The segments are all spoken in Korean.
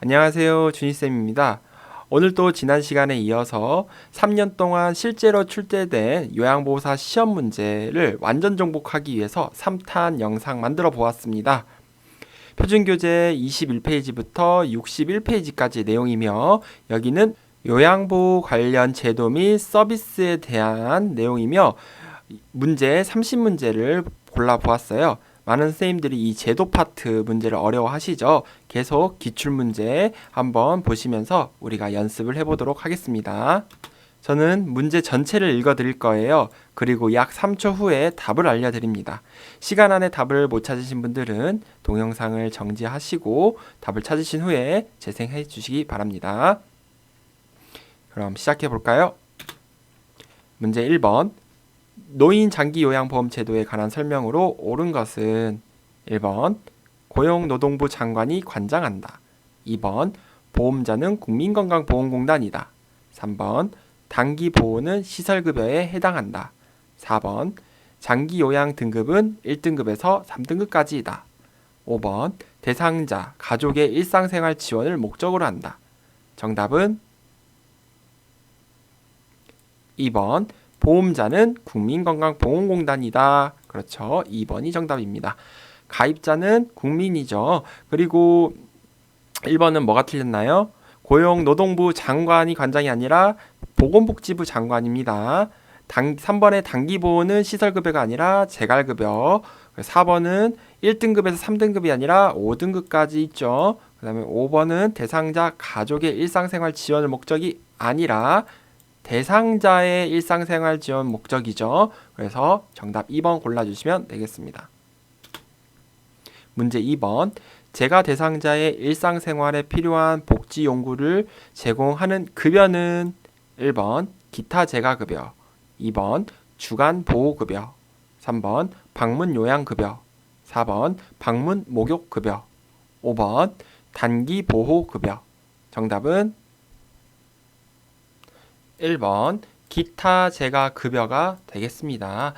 안녕하세요. 준희쌤입니다. 오늘도 지난 시간에 이어서 3년 동안 실제로 출제된 요양보호사 시험 문제를 완전 정복하기 위해서 3탄 영상 만들어 보았습니다. 표준교재 21페이지부터 61페이지까지 내용이며 여기는 요양보호 관련 제도 및 서비스에 대한 내용이며 문제 30문제를 골라보았어요. 많은 선생님들이 이 제도 파트 문제를 어려워하시죠. 계속 기출문제 한번 보시면서 우리가 연습을 해보도록 하겠습니다. 저는 문제 전체를 읽어드릴 거예요. 그리고 약 3초 후에 답을 알려드립니다. 시간 안에 답을 못 찾으신 분들은 동영상을 정지하시고 답을 찾으신 후에 재생해 주시기 바랍니다. 그럼 시작해 볼까요? 문제 1번. 노인 장기 요양보험 제도에 관한 설명으로 옳은 것은 1번 고용노동부 장관이 관장한다. 2번 보험자는 국민건강보험공단이다. 3번 단기보호는 시설급여에 해당한다. 4번 장기요양 등급은 1등급에서 3등급까지이다. 5번 대상자, 가족의 일상생활 지원을 목적으로 한다. 정답은 2번 보험자는 국민건강보험공단이다. 그렇죠. 2번이 정답입니다. 가입자는 국민이죠. 그리고 1번은 뭐가 틀렸나요? 고용노동부 장관이 관장이 아니라 보건복지부 장관입니다. 3번의 단기보호는 시설급여가 아니라 재갈급여. 4번은 1등급에서 3등급이 아니라 5등급까지 있죠. 그 다음에 5번은 대상자 가족의 일상생활 지원을 목적이 아니라 대상자의 일상생활 지원 목적이죠. 그래서 정답 2번 골라주시면 되겠습니다. 문제 2번. 제가 대상자의 일상생활에 필요한 복지 용구를 제공하는 급여는 1번 기타 재가급여, 2번 주간 보호급여, 3번 방문 요양급여, 4번 방문 목욕급여, 5번 단기 보호급여. 정답은 1번 기타 재가 급여가 되겠습니다.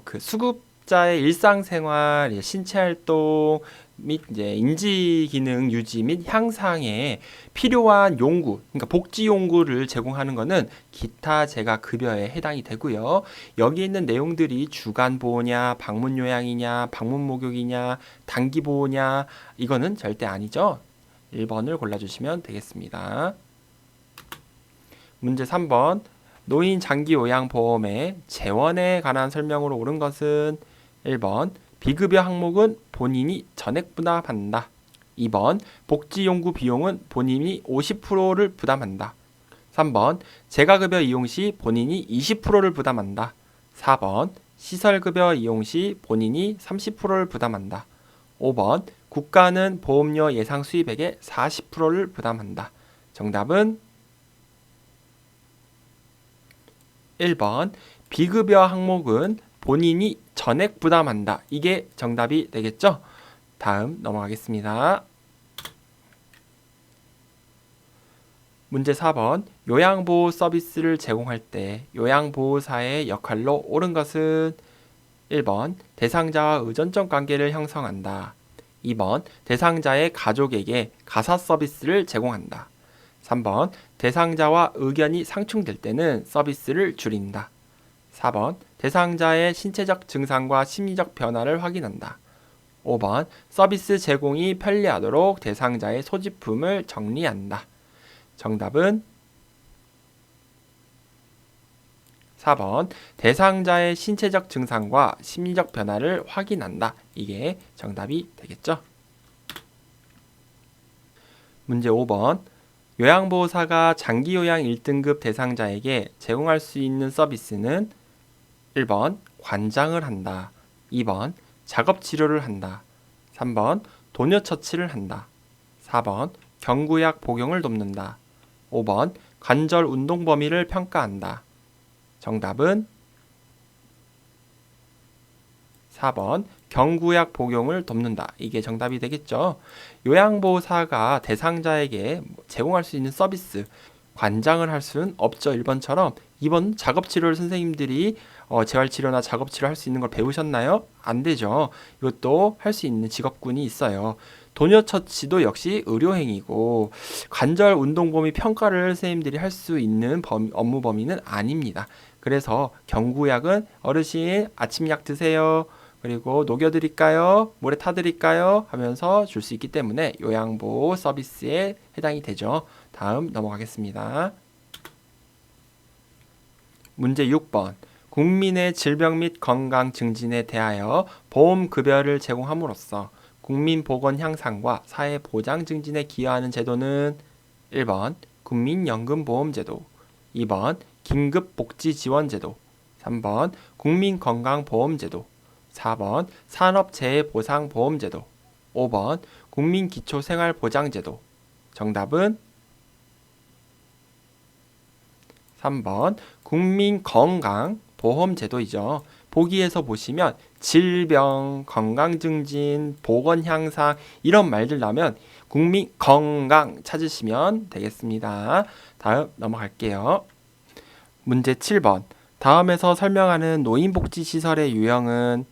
그 수급자의 일상생활, 신체활동 및 이제 인지기능 유지 및 향상에 필요한 용구, 그러니까 복지 용구를 제공하는 것은 기타 재가 급여에 해당이 되고요. 여기 있는 내용들이 주간 보호냐, 방문 요양이냐, 방문 목욕이냐, 단기 보호냐, 이거는 절대 아니죠. 1번을 골라주시면 되겠습니다. 문제 3번. 노인 장기 요양보험의 재원에 관한 설명으로 옳은 것은 1번 비급여 항목은 본인이 전액 부담한다. 2번 복지용구 비용은 본인이 50%를 부담한다. 3번 재가급여 이용 시 본인이 20%를 부담한다. 4번 시설급여 이용 시 본인이 30%를 부담한다. 5번 국가는 보험료 예상 수입액의 40%를 부담한다. 정답은 1번 비급여 항목은 본인이 전액 부담한다. 이게 정답이 되겠죠? 다음 넘어가겠습니다. 문제 4번. 요양보호 서비스를 제공할 때 요양보호사의 역할로 옳은 것은 1번 대상자와 의존적 관계를 형성한다. 2번 대상자의 가족에게 가사 서비스를 제공한다. 3번 대상자와 의견이 상충될 때는 서비스를 줄인다. 4번 대상자의 신체적 증상과 심리적 변화를 확인한다. 5번 서비스 제공이 편리하도록 대상자의 소지품을 정리한다. 정답은 4번 대상자의 신체적 증상과 심리적 변화를 확인한다. 이게 정답이 되겠죠? 문제 5번. 요양보호사가 장기요양 1등급 대상자에게 제공할 수 있는 서비스는 1번 관장을 한다. 2번 작업치료를 한다. 3번 도뇨처치를 한다. 4번 경구약 복용을 돕는다. 5번 관절 운동 범위를 평가한다. 정답은 4번 경구약 복용을 돕는다. 이게 정답이 되겠죠. 요양보호사가 대상자에게 제공할 수 있는 서비스, 관장을 할 수는 없죠. 1번처럼. 2번 작업치료를 선생님들이 재활치료나 작업치료 할 수 있는 걸 배우셨나요? 안 되죠. 이것도 할 수 있는 직업군이 있어요. 도녀처치도 역시 의료행위고 관절 운동 범위 평가를 선생님들이 할 수 있는 업무 범위는 아닙니다. 그래서 경구약은 어르신 아침약 드세요. 그리고 녹여드릴까요? 물에 타드릴까요? 하면서 줄 수 있기 때문에 요양보호 서비스에 해당이 되죠. 다음 넘어가겠습니다. 문제 6번. 국민의 질병 및 건강 증진에 대하여 보험급여를 제공함으로써 국민보건 향상과 사회보장 증진에 기여하는 제도는 1번 국민연금보험제도, 2번 긴급복지지원제도, 3번 국민건강보험제도, 4번 산업재해보상보험제도, 5번 국민기초생활보장제도. 정답은 3번 국민건강보험제도이죠. 보기에서 보시면 질병, 건강증진, 보건향상 이런 말들 나면 국민건강 찾으시면 되겠습니다. 다음 넘어갈게요. 문제 7번. 다음에서 설명하는 노인복지시설의 유형은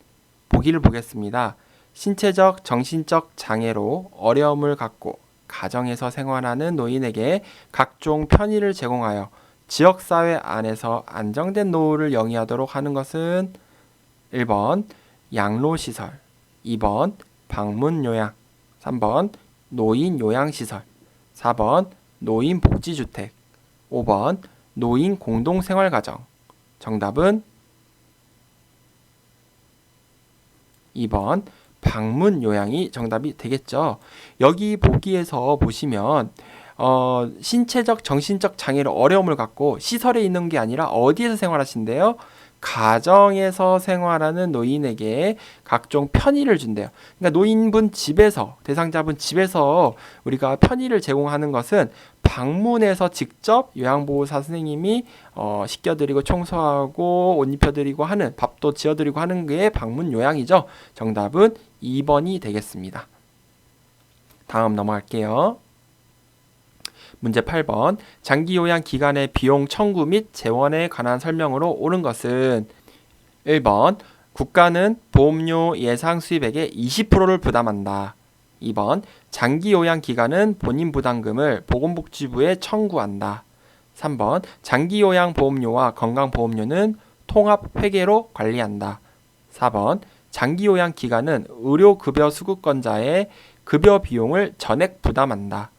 보기를 보겠습니다. 신체적, 정신적 장애로 어려움을 갖고 가정에서 생활하는 노인에게 각종 편의를 제공하여 지역사회 안에서 안정된 노후를 영위하도록 하는 것은 1번 양로시설, 2번 방문요양, 3번 노인요양시설, 4번 노인복지주택, 5번 노인공동생활가정. 정답은 2번 방문요양이 정답이 되겠죠. 여기 보기에서 보시면 신체적, 정신적 장애로 어려움을 갖고 시설에 있는 게 아니라 어디에서 생활하신대요? 가정에서 생활하는 노인에게 각종 편의를 준대요. 그러니까 노인분 집에서, 대상자분 집에서 우리가 편의를 제공하는 것은 방문해서 직접 요양보호사 선생님이 씻겨드리고 청소하고 옷 입혀드리고 하는, 밥도 지어드리고 하는 게 방문 요양이죠. 정답은 2번이 되겠습니다. 다음 넘어갈게요. 문제 8번. 장기요양 기간의 비용 청구 및 재원에 관한 설명으로 옳은 것은 1번 국가는 보험료 예상 수입액의 20%를 부담한다. 2번 장기요양 기간은 본인 부담금을 보건복지부에 청구한다. 3번 장기요양 보험료와 건강보험료는 통합회계로 관리한다. 4번 장기요양 기간은 의료급여 수급권자의 급여 비용을 전액 부담한다.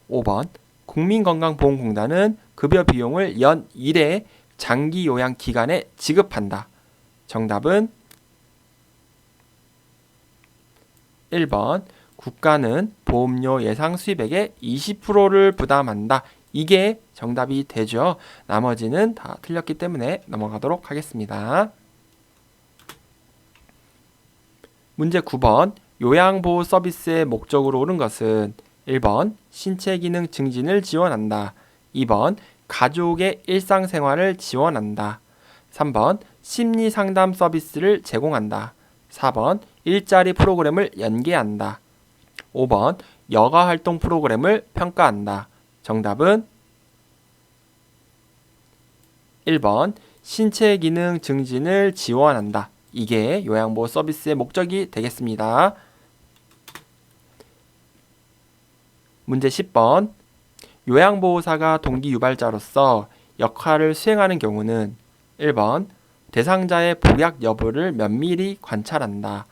5번 국민건강보험공단은 급여 비용을 연 1회 장기요양 기간에 지급한다. 정답은 1번 국가는 보험료 예상 수입액의 20%를 부담한다. 이게 정답이 되죠. 나머지는 다 틀렸기 때문에 넘어가도록 하겠습니다. 문제 9번. 요양보호 서비스의 목적으로 옳은 것은 1번 신체기능 증진을 지원한다. 2번 가족의 일상생활을 지원한다. 3번 심리상담 서비스를 제공한다. 4번 일자리 프로그램을 연계한다. 5번 여가활동 프로그램을 평가한다. 정답은 1번 신체기능 증진을 지원한다. 이게 요양보호 서비스의 목적이 되겠습니다. 문제 10번. 요양보호사가 동기유발자로서 역할을 수행하는 경우는 1번 대상자의 복약 여부를 면밀히 관찰한다.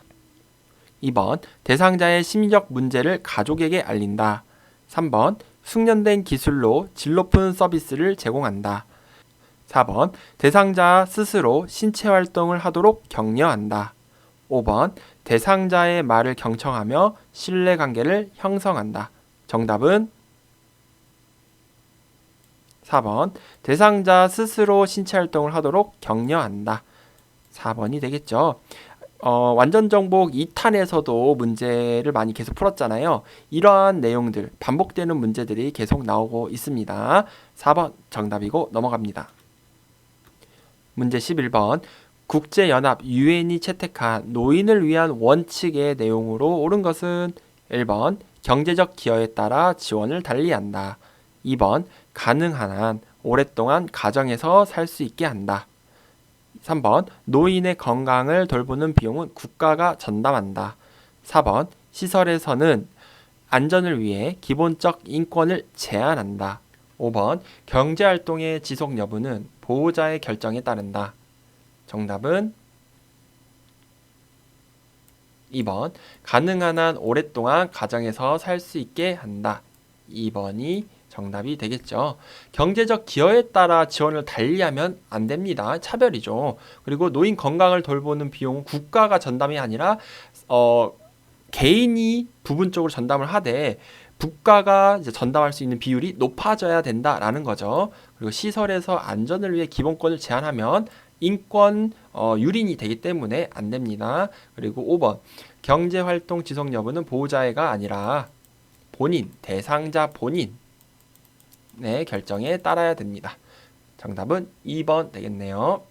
2번 대상자의 심리적 문제를 가족에게 알린다. 3번 숙련된 기술로 질 높은 서비스를 제공한다. 4번 대상자 스스로 신체활동을 하도록 격려한다. 5번 대상자의 말을 경청하며 신뢰관계를 형성한다. 정답은 4번 대상자 스스로 신체활동을 하도록 격려한다. 4번이 되겠죠. 완전정복 2탄에서도 문제를 많이 계속 풀었잖아요. 이러한 내용들, 반복되는 문제들이 계속 나오고 있습니다. 4번 정답이고 넘어갑니다. 문제 11번. 국제연합 유엔이 채택한 노인을 위한 원칙의 내용으로 옳은 것은 1번 경제적 기여에 따라 지원을 달리한다. 2번 가능한 한 오랫동안 가정에서 살 수 있게 한다. 3번 노인의 건강을 돌보는 비용은 국가가 전담한다. 4번 시설에서는 안전을 위해 기본적 인권을 제한한다. 5번 경제활동의 지속 여부는 보호자의 결정에 따른다. 정답은 2번 가능한 한 오랫동안 가정에서 살 수 있게 한다. 2번이 정답이 되겠죠. 경제적 기여에 따라 지원을 달리하면 안 됩니다. 차별이죠. 그리고 노인 건강을 돌보는 비용은 국가가 전담이 아니라 개인이 부분적으로 전담을 하되 국가가 이제 전담할 수 있는 비율이 높아져야 된다라는 거죠. 그리고 시설에서 안전을 위해 기본권을 제한하면 인권 유린이 되기 때문에 안 됩니다. 그리고 5번 경제활동 지속 여부는 보호자가 아니라 본인, 대상자 본인의 결정에 따라야 됩니다. 정답은 2번 되겠네요.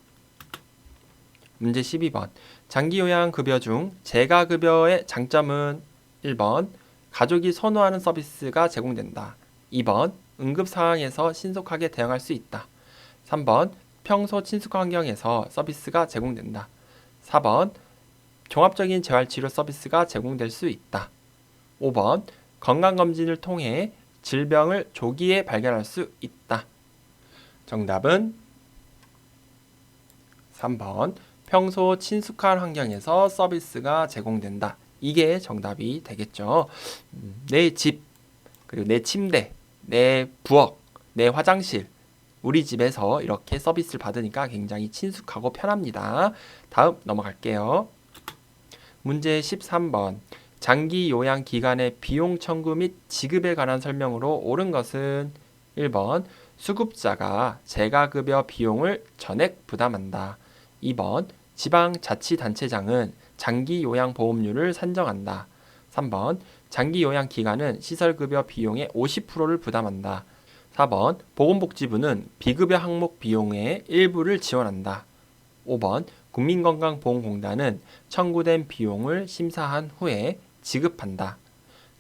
문제 12번 장기요양급여 중 재가급여의 장점은 1번 가족이 선호하는 서비스가 제공된다. 2번 응급상황에서 신속하게 대응할 수 있다. 3번 평소 친숙한 환경에서 서비스가 제공된다. 4번 종합적인 재활치료 서비스가 제공될 수 있다. 5번 건강검진을 통해 질병을 조기에 발견할 수 있다. 정답은 3번 평소 친숙한 환경에서 서비스가 제공된다. 이게 정답이 되겠죠. 내 집, 그리고 내 침대, 내 부엌, 내 화장실, 우리 집에서 이렇게 서비스를 받으니까 굉장히 친숙하고 편합니다. 다음 넘어갈게요. 문제 13번 장기 요양 기간의 비용 청구 및 지급에 관한 설명으로 옳은 것은 1번 수급자가 재가급여 비용을 전액 부담한다. 2번 지방자치단체장은 장기요양보험료를 산정한다. 3번 장기요양기간은 시설급여 비용의 50%를 부담한다. 4번 보건복지부는 비급여 항목 비용의 일부를 지원한다. 5번 국민건강보험공단은 청구된 비용을 심사한 후에 지급한다.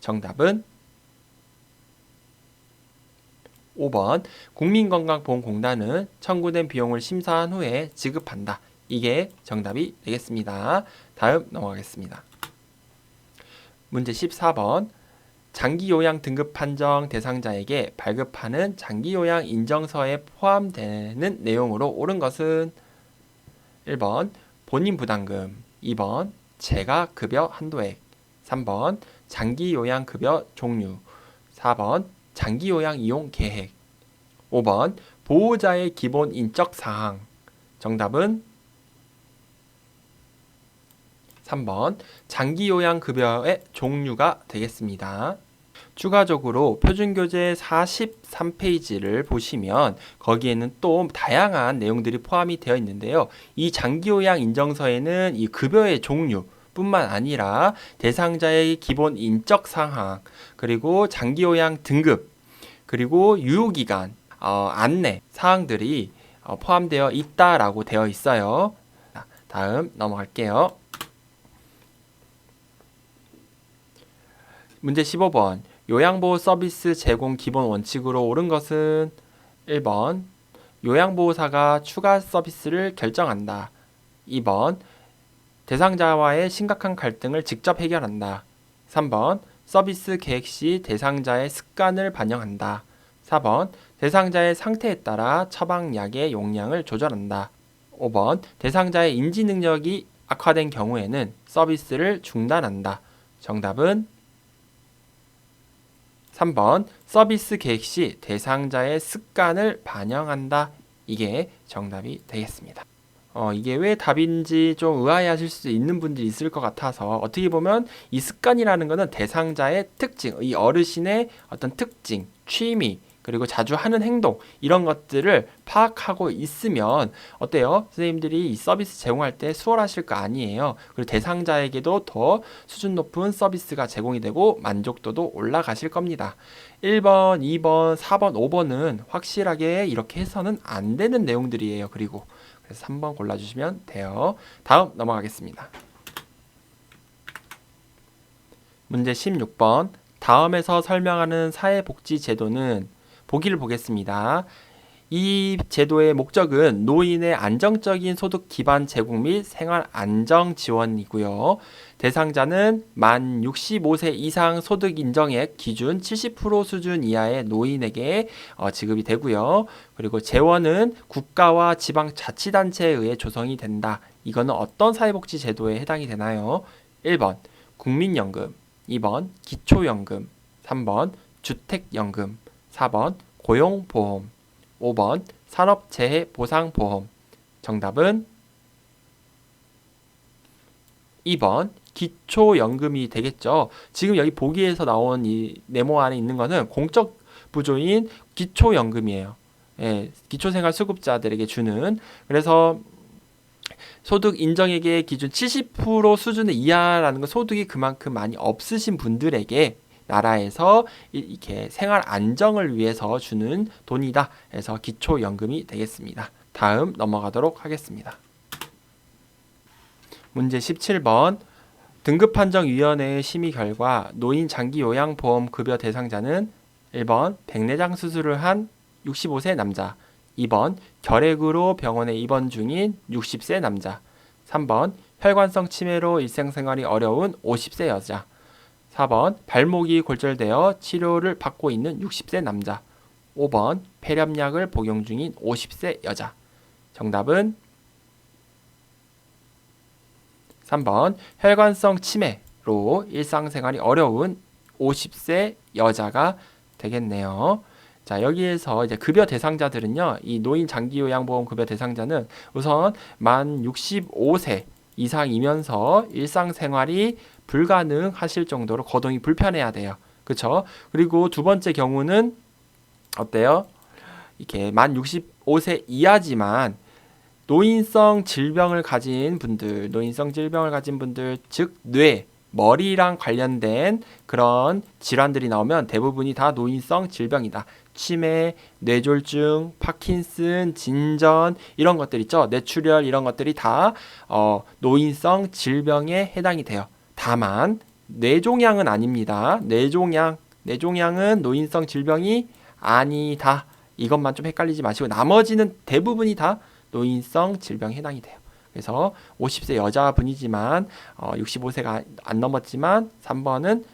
정답은 5번 국민건강보험공단은 청구된 비용을 심사한 후에 지급한다. 이게 정답이 되겠습니다. 다음 넘어가겠습니다. 문제 14번 장기요양 등급 판정 대상자에게 발급하는 장기요양 인정서에 포함되는 내용으로 옳은 것은 1번 본인 부담금, 2번 재가급여 한도액, 3번 장기요양급여 종류, 4번 장기요양 이용 계획, 5번 보호자의 기본 인적 사항. 정답은 3번 장기요양급여의 종류가 되겠습니다. 추가적으로 표준교재 43페이지를 보시면 거기에는 또 다양한 내용들이 포함이 되어 있는데요. 이 장기요양 인정서에는 이 급여의 종류 뿐만 아니라 대상자의 기본 인적 사항, 그리고 장기요양 등급, 그리고 유효기간, 안내 사항들이 포함되어 있다라고 되어 있어요. 다음 넘어갈게요. 문제 15번 요양보호 서비스 제공 기본 원칙으로 옳은 것은 1번 요양보호사가 추가 서비스를 결정한다. 2번 대상자와의 심각한 갈등을 직접 해결한다. 3번 서비스 계획 시 대상자의 습관을 반영한다. 4번 대상자의 상태에 따라 처방약의 용량을 조절한다. 5번 대상자의 인지 능력이 악화된 경우에는 서비스를 중단한다. 정답은 3번 서비스 계획 시 대상자의 습관을 반영한다. 이게 정답이 되겠습니다. 이게 왜 답인지 좀 의아해하실 수 있는 분들이 있을 것 같아서 어떻게 보면 이 습관이라는 것은 대상자의 특징, 이 어르신의 어떤 특징, 취미, 그리고 자주 하는 행동 이런 것들을 파악하고 있으면 어때요? 선생님들이 이 서비스 제공할 때 수월하실 거 아니에요. 그리고 대상자에게도 더 수준 높은 서비스가 제공이 되고 만족도도 올라가실 겁니다. 1번, 2번, 4번, 5번은 확실하게 이렇게 해서는 안 되는 내용들이에요. 그리고 그래서 3번 골라주시면 돼요. 다음 넘어가겠습니다. 문제 16번 다음에서 설명하는 사회복지제도는 보기를 보겠습니다. 이 제도의 목적은 노인의 안정적인 소득 기반 제공 및 생활 안정 지원이고요. 대상자는 만 65세 이상 소득 인정액 기준 70% 수준 이하의 노인에게 지급이 되고요. 그리고 재원은 국가와 지방자치단체에 의해 조성이 된다. 이거는 어떤 사회복지 제도에 해당이 되나요? 1번 국민연금, 2번 기초연금, 3번 주택연금, 4번 고용보험, 5번 산업재해보상보험. 정답은 2번 기초연금이 되겠죠. 지금 여기 보기에서 나온 이 네모 안에 있는 거는 공적 부조인 기초연금이에요. 예, 기초생활수급자들에게 주는. 그래서 소득 인정액의 기준 70% 수준의 이하라는 건 소득이 그만큼 많이 없으신 분들에게 나라에서 이렇게 생활 안정을 위해서 주는 돈이다. 그래서 기초연금이 되겠습니다. 다음 넘어가도록 하겠습니다. 문제 17번 등급판정위원회의 심의 결과 노인 장기요양보험 급여 대상자는 1번 백내장 수술을 한 65세 남자, 2번 결핵으로 병원에 입원 중인 60세 남자, 3번 혈관성 치매로 일상생활이 어려운 50세 여자, 4번 발목이 골절되어 치료를 받고 있는 60세 남자, 5번 폐렴약을 복용 중인 50세 여자. 정답은 3번 혈관성 치매로 일상생활이 어려운 50세 여자가 되겠네요. 자, 여기에서 이제 급여 대상자들은요, 이 노인 장기요양보험 급여 대상자는 우선 만 65세 이상이면서 일상생활이 불가능하실 정도로 거동이 불편해야 돼요. 그렇죠? 그리고 두 번째 경우는 어때요? 이렇게 만 65세 이하지만 노인성 질병을 가진 분들, 즉 뇌, 머리랑 관련된 그런 질환들이 나오면 대부분이 다 노인성 질병이다. 치매, 뇌졸중, 파킨슨, 진전 이런 것들 있죠. 뇌출혈 이런 것들이 다 노인성 질병에 해당이 돼요. 다만 뇌종양은 아닙니다. 뇌종양은 노인성 질병이 아니다. 이것만 좀 헷갈리지 마시고 나머지는 대부분이 다 노인성 질병에 해당이 돼요. 그래서 50세 여자분이지만 65세가 안 넘었지만 3번은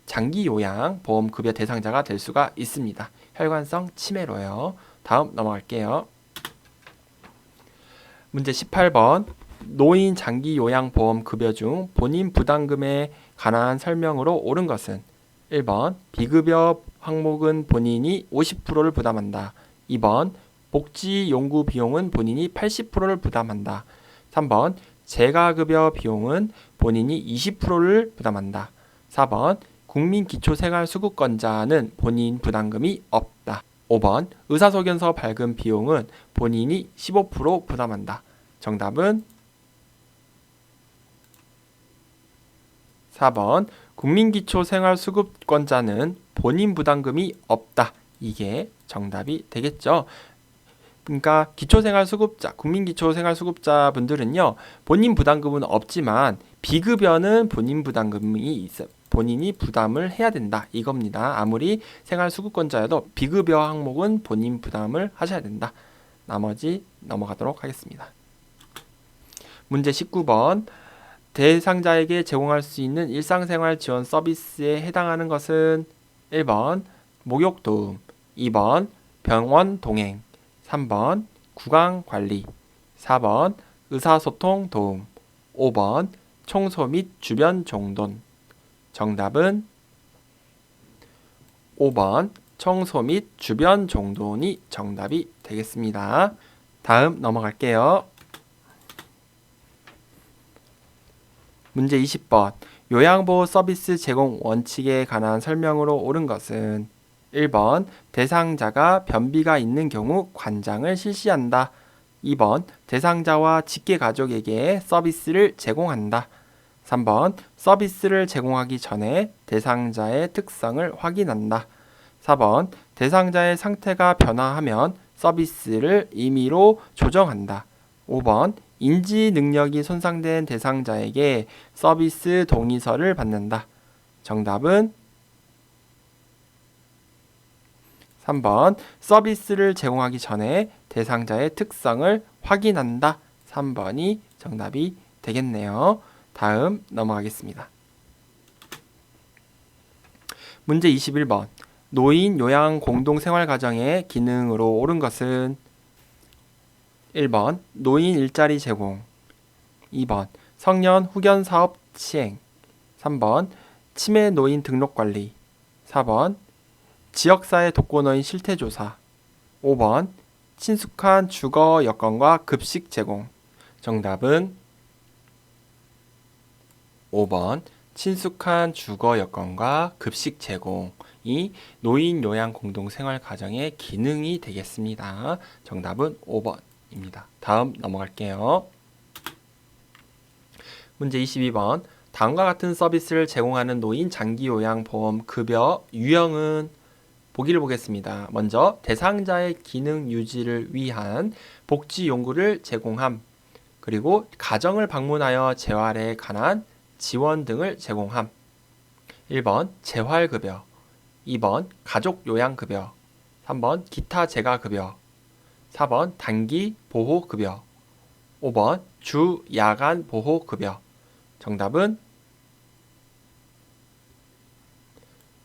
장기요양 보험급여 대상자가 될 수가 있습니다. 혈관성 치매로요. 다음 넘어갈게요. 문제 18번 노인 장기요양보험급여 중 본인 부담금에 관한 설명으로 옳은 것은 1번 비급여 항목은 본인이 50%를 부담한다. 2번 복지용구 비용은 본인이 80%를 부담한다. 3번 재가급여 비용은 본인이 20%를 부담한다. 4번 국민기초생활수급권자는 본인 부담금이 없다. 5번 의사소견서 발급 비용은 본인이 15% 부담한다. 정답은 4번 국민기초생활수급권자는 본인 부담금이 없다. 이게 정답이 되겠죠. 그러니까 국민기초생활수급자 분들은요, 본인 부담금은 없지만 비급여는 본인 부담금이 있어요. 본인이 부담을 해야 된다. 이겁니다. 아무리 생활수급권자여도 비급여 항목은 본인 부담을 하셔야 된다. 나머지 넘어가도록 하겠습니다. 문제 19번 대상자에게 제공할 수 있는 일상생활 지원 서비스에 해당하는 것은 1번 목욕도움, 2번 병원 동행, 3번 구강관리, 4번 의사소통 도움, 5번 청소 및 주변 정돈. 정답은 5번 청소 및 주변 정돈이 정답이 되겠습니다. 다음 넘어갈게요. 문제 20번 요양보호 서비스 제공 원칙에 관한 설명으로 옳은 것은 1번 대상자가 변비가 있는 경우 관장을 실시한다. 2번 대상자와 직계가족에게 서비스를 제공한다. 3번 서비스를 제공하기 전에 대상자의 특성을 확인한다. 4번 대상자의 상태가 변화하면 서비스를 임의로 조정한다. 5번 인지 능력이 손상된 대상자에게 서비스 동의서를 받는다. 정답은 3번 서비스를 제공하기 전에 대상자의 특성을 확인한다. 3번이 정답이 되겠네요. 다음 넘어가겠습니다. 문제 21번. 노인 요양 공동생활가정의 기능으로 옳은 것은 1번 노인 일자리 제공, 2번 성년 후견 사업 시행, 3번 치매 노인 등록 관리, 4번 지역사회 독거노인 실태조사, 5번 친숙한 주거 여건과 급식 제공. 정답은 5번 친숙한 주거 여건과 급식 제공이 노인 요양 공동생활 가정의 기능이 되겠습니다. 정답은 5번입니다. 다음 넘어갈게요. 문제 22번. 다음과 같은 서비스를 제공하는 노인 장기요양보험 급여 유형은 보기를 보겠습니다. 먼저 대상자의 기능 유지를 위한 복지 용구를 제공함, 그리고 가정을 방문하여 재활에 관한 지원 등을 제공함. 1번 재활급여, 2번 가족요양급여, 3번 기타 재가급여, 4번 단기 보호급여, 5번 주 야간 보호급여. 정답은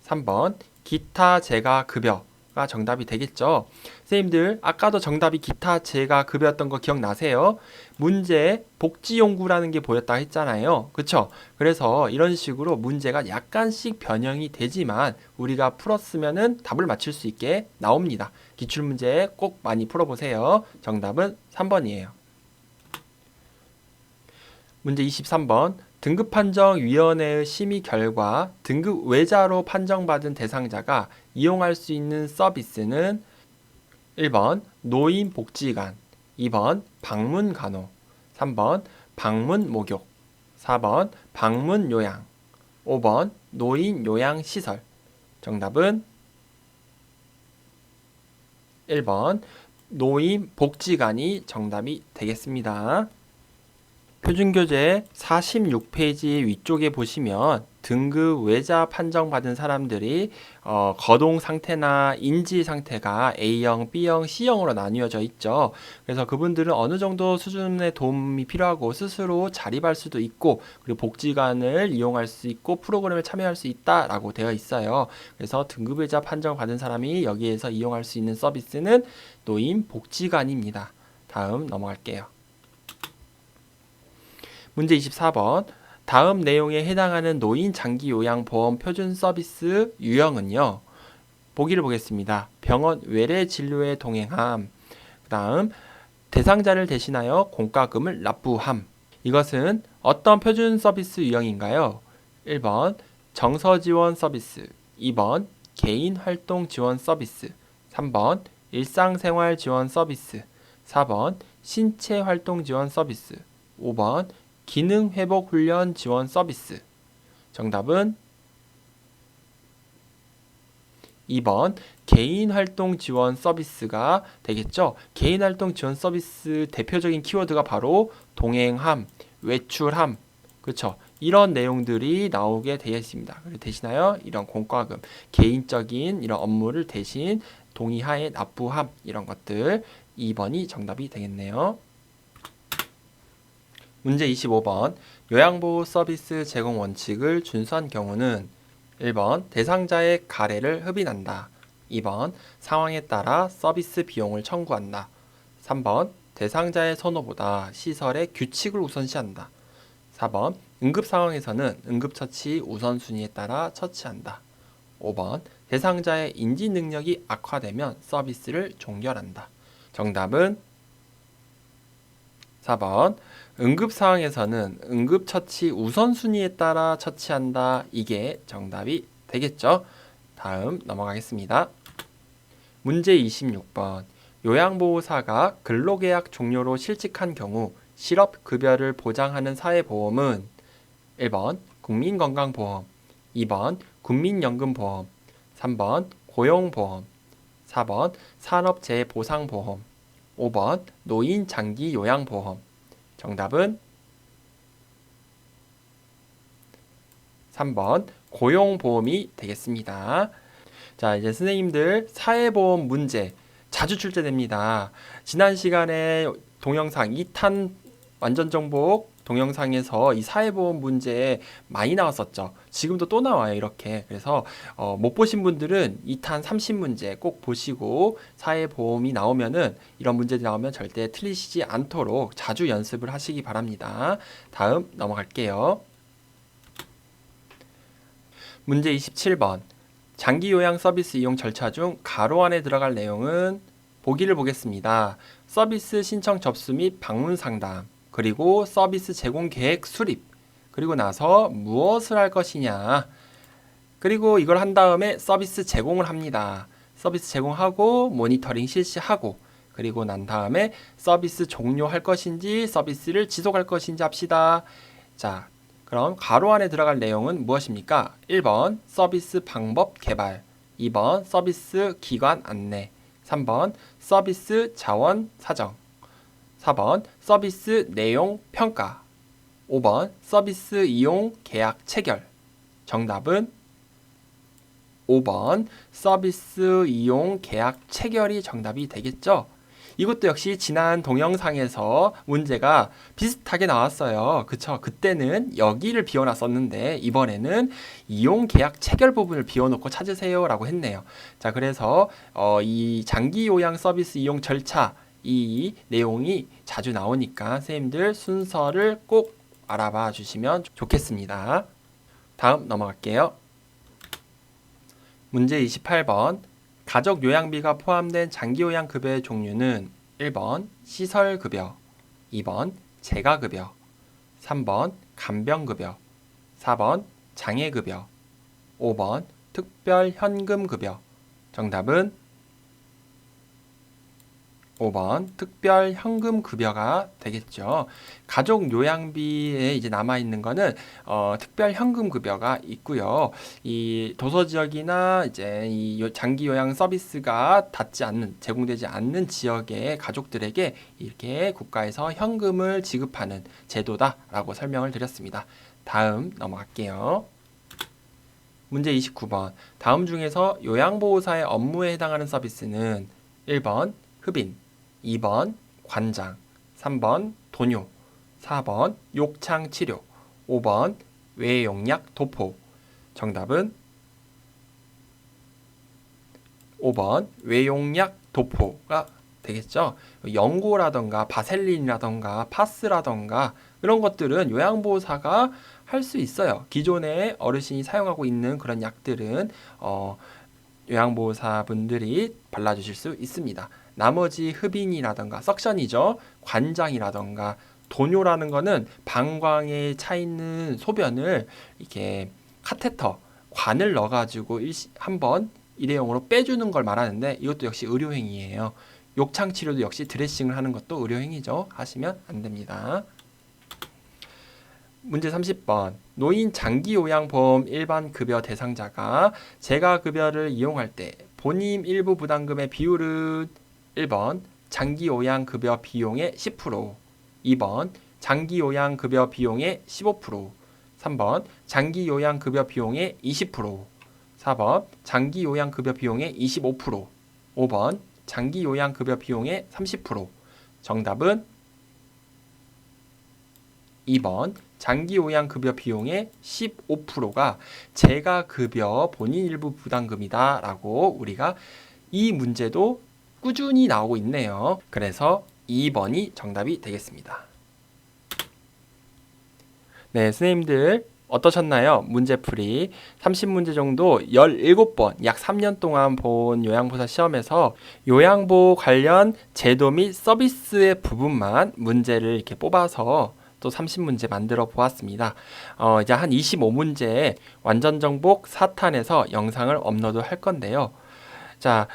3번 기타 재가 급여가 정답이 되겠죠. 선생님들 아까도 정답이 기타 재가 급여였던 거 기억나세요? 문제에 복지용구라는 게 보였다 했잖아요. 그쵸? 그래서 이런 식으로 문제가 약간씩 변형이 되지만 우리가 풀었으면은 답을 맞출 수 있게 나옵니다. 기출문제 꼭 많이 풀어보세요. 정답은 3번이에요. 문제 23번. 등급판정위원회의 심의 결과 등급 외자로 판정받은 대상자가 이용할 수 있는 서비스는 1번 노인복지관, 2번 방문간호, 3번 방문목욕, 4번 방문요양, 5번 노인요양시설. 정답은 1번 노인복지관이 정답이 되겠습니다. 표준교재 46페이지 위쪽에 보시면 등급 외자 판정받은 사람들이 거동 상태나 인지 상태가 A형, B형, C형으로 나뉘어져 있죠. 그래서 그분들은 어느 정도 수준의 도움이 필요하고 스스로 자립할 수도 있고, 그리고 복지관을 이용할 수 있고 프로그램에 참여할 수 있다라고 되어 있어요. 그래서 등급 외자 판정받은 사람이 여기에서 이용할 수 있는 서비스는 노인 복지관입니다. 다음 넘어갈게요. 문제 24번. 다음 내용에 해당하는 노인 장기요양보험 표준 서비스 유형은요. 보기를 보겠습니다. 병원 외래 진료에 동행함, 그 다음 대상자를 대신하여 공과금을 납부함. 이것은 어떤 표준 서비스 유형인가요? 1번 정서지원 서비스, 2번 개인활동 지원 서비스, 3번 일상생활 지원 서비스, 4번 신체활동 지원 서비스, 5번 기능회복훈련 지원 서비스. 정답은 2번 개인활동 지원 서비스가 되겠죠. 개인활동 지원 서비스 대표적인 키워드가 바로 동행함, 외출함, 그렇죠. 이런 내용들이 나오게 되어 있습니다. 대신하여 이런 공과금, 개인적인 이런 업무를 대신 동의하에 납부함, 이런 것들 2번이 정답이 되겠네요. 문제 25번. 요양보호 서비스 제공 원칙을 준수한 경우는 1번 대상자의 가래를 흡인한다, 2번 상황에 따라 서비스 비용을 청구한다, 3번 대상자의 선호보다 시설의 규칙을 우선시한다, 4번 응급 상황에서는 응급처치 우선순위에 따라 처치한다, 5번 대상자의 인지 능력이 악화되면 서비스를 종결한다. 정답은 4번 응급 상황에서는 응급처치 우선순위에 따라 처치한다. 이게 정답이 되겠죠. 다음 넘어가겠습니다. 문제 26번. 요양보호사가 근로계약 종료로 실직한 경우 실업급여를 보장하는 사회보험은 1번 국민건강보험, 2번 국민연금보험, 3번 고용보험, 4번 산업재해보상보험, 5번 노인장기요양보험. 정답은 3번 고용보험이 되겠습니다. 자, 이제 선생님들 사회보험 문제 자주 출제됩니다. 지난 시간에 동영상 2탄 완전정복 동영상에서 이 사회보험 문제 많이 나왔었죠. 지금도 또 나와요, 이렇게. 그래서 못 보신 분들은 2탄 30문제 꼭 보시고 사회보험이 나오면은 이런 문제들이 나오면 절대 틀리시지 않도록 자주 연습을 하시기 바랍니다. 다음 넘어갈게요. 문제 27번. 장기 요양 서비스 이용 절차 중 가로 안에 들어갈 내용은 보기를 보겠습니다. 서비스 신청 접수 및 방문 상담, 그리고 서비스 제공 계획 수립, 그리고 나서 무엇을 할 것이냐, 그리고 이걸 한 다음에 서비스 제공을 합니다. 서비스 제공하고 모니터링 실시하고, 그리고 난 다음에 서비스 종료할 것인지 서비스를 지속할 것인지 합시다. 자, 그럼 가로 안에 들어갈 내용은 무엇입니까? 1번 서비스 방법 개발, 2번 서비스 기관 안내, 3번 서비스 자원 사정, 4번 서비스 내용 평가, 5번 서비스 이용 계약 체결. 정답은 5번 서비스 이용 계약 체결이 정답이 되겠죠? 이것도 역시 지난 동영상에서 문제가 비슷하게 나왔어요. 그쵸? 그때는 여기를 비워놨었는데 이번에는 이용 계약 체결 부분을 비워놓고 찾으세요 라고 했네요. 자, 그래서 이 장기 요양 서비스 이용 절차 이 내용이 자주 나오니까 선생님들 순서를 꼭 알아봐 주시면 좋겠습니다. 다음 넘어갈게요. 문제 28번. 가족 요양비가 포함된 장기 요양 급여의 종류는 1번 시설급여, 2번 재가급여, 3번 간병급여, 4번 장애급여, 5번 특별현금급여. 정답은 5번 특별현금급여가 되겠죠. 가족 요양비에 이제 남아있는 거는 특별현금급여가 있고요. 이 도서지역이나 이제 이 장기 요양 서비스가 제공되지 않는 지역의 가족들에게 이렇게 국가에서 현금을 지급하는 제도다라고 설명을 드렸습니다. 다음 넘어갈게요. 문제 29번. 다음 중에서 요양보호사의 업무에 해당하는 서비스는 1번 흡인, 2번 관장, 3번 도뇨, 4번 욕창 치료, 5번 외용약 도포. 정답은 5번 외용약 도포가 되겠죠. 연고라던가 바셀린이라던가 파스라던가 이런 것들은 요양보호사가 할 수 있어요. 기존에 어르신이 사용하고 있는 그런 약들은 요양보호사분들이 발라주실 수 있습니다. 나머지 흡인이라던가 석션이죠. 관장이라던가 도뇨라는 거는 방광에 차 있는 소변을 이렇게 카테터, 관을 넣어가지고 한번 일회용으로 빼주는 걸 말하는데 이것도 역시 의료행위예요. 욕창 치료도 역시 드레싱을 하는 것도 의료행위죠. 하시면 안 됩니다. 문제 30번. 노인 장기요양보험 일반 급여 대상자가 재가급여를 이용할 때 본임 일부 부담금의 비율은 1번 장기요양급여 비용의 10%, 2번 장기요양급여 비용의 15%, 3번 장기요양급여 비용의 20%, 4번 장기요양급여 비용의 25%, 5번 장기요양급여 비용의 30%. 정답은 2번 장기요양급여 비용의 15%가 재가급여 본인 일부 부담금이다 라고 우리가 이 문제도 꾸준히 나오고 있네요. 그래서 2번이 정답이 되겠습니다. 네, 선생님들 어떠셨나요? 문제풀이 30문제 정도 17번 약 3년 동안 본 요양보호사 시험에서 요양보호 관련 제도 및 서비스의 부분만 문제를 이렇게 뽑아서 또 30문제 만들어 보았습니다. 이제 한 25문제 완전 정복 4탄에서 영상을 업로드 할 건데요. 자,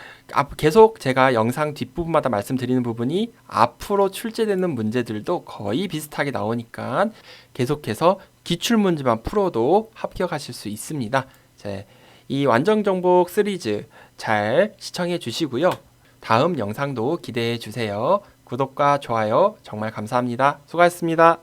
계속 제가 영상 뒷부분마다 말씀드리는 부분이 앞으로 출제되는 문제들도 거의 비슷하게 나오니까 계속해서 기출문제만 풀어도 합격하실 수 있습니다. 자, 이 완전 정복 시리즈 잘 시청해 주시고요. 다음 영상도 기대해 주세요. 구독과 좋아요 정말 감사합니다. 수고하셨습니다.